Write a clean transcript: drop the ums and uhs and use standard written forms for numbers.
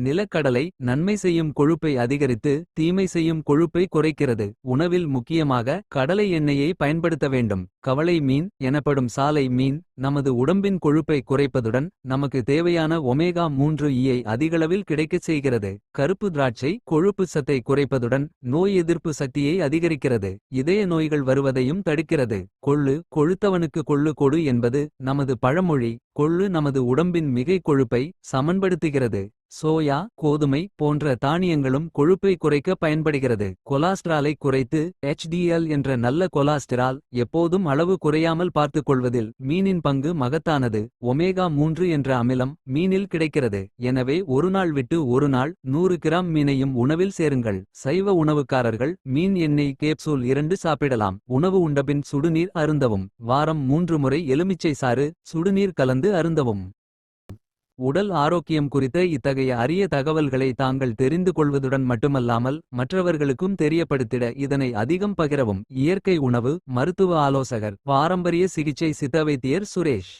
நிலக்கடலை நன்மை செய்யும் கொழுப்பை அதிகரித்து தீமை செய்யும் கொழுப்பை குறைக்கிறது. உணவில் முக்கியமாக கடலை எண்ணெயை பயன்படுத்த வேண்டும். கவளை மீன் எனப்படும் சாலை மீன் நமது உடம்பின் கொழுப்பை குறைப்பதுடன் நமக்கு தேவையான ஒமேகா 3 ஈயை அதிகளவில் கிடைக்கச் செய்கிறது. கருப்பு திராட்சை கொழுப்பு சத்தை குறைப்பதுடன் நோய் எதிர்ப்பு சக்தியை அதிகரிக்கிறது. இதய நோய்கள் வருவதையும் தடுக்கிறது. கொள்ளு கொழுத்தவனுக்கு கொள்ளு கொடு என்பது நமது பழமொழி. கொள்ளு நமது உடம்பின் மிகை கொழுப்பை சமன்படுத்துகிறது. சோயா கோதுமை போன்ற தானியங்களும் கொழுப்பை குறைக்க பயன்படுகிறது. கொலாஸ்ட்ராலை குறைத்து HDL என்ற நல்ல கொலாஸ்டரால் எப்போதும் அளவு குறையாமல் பார்த்துக் கொள்வதில் மீனின் பங்கு மகத்தானது. ஒமேகா 3 என்ற அமிலம் மீனில் கிடைக்கிறது. எனவே ஒரு நாள் விட்டு ஒரு நாள் 100 கிராம் மீனையும் உணவில் சேருங்கள். சைவ உணவுக்காரர்கள் மீன் எண்ணெய் கேப்சூல் 2 சாப்பிடலாம். உணவு உண்டபின் சுடுநீர் அருந்தவும். வாரம் 3 முறை எலுமிச்சை சாறு சுடுநீர் கலந்து அருந்தவும். உடல் ஆரோக்கியம் குறித்த இத்தகைய அரிய தகவல்களை தாங்கள் தெரிந்து கொள்வதுடன் மட்டுமல்லாமல் மற்றவர்களுக்கும் தெரியப்படுத்திட இதனை அதிகம் பகிரவும். இயற்கை உணவு மருத்துவ ஆலோசகர் பாரம்பரிய சிகிச்சை சித்த வைத்தியர் சுரேஷ்.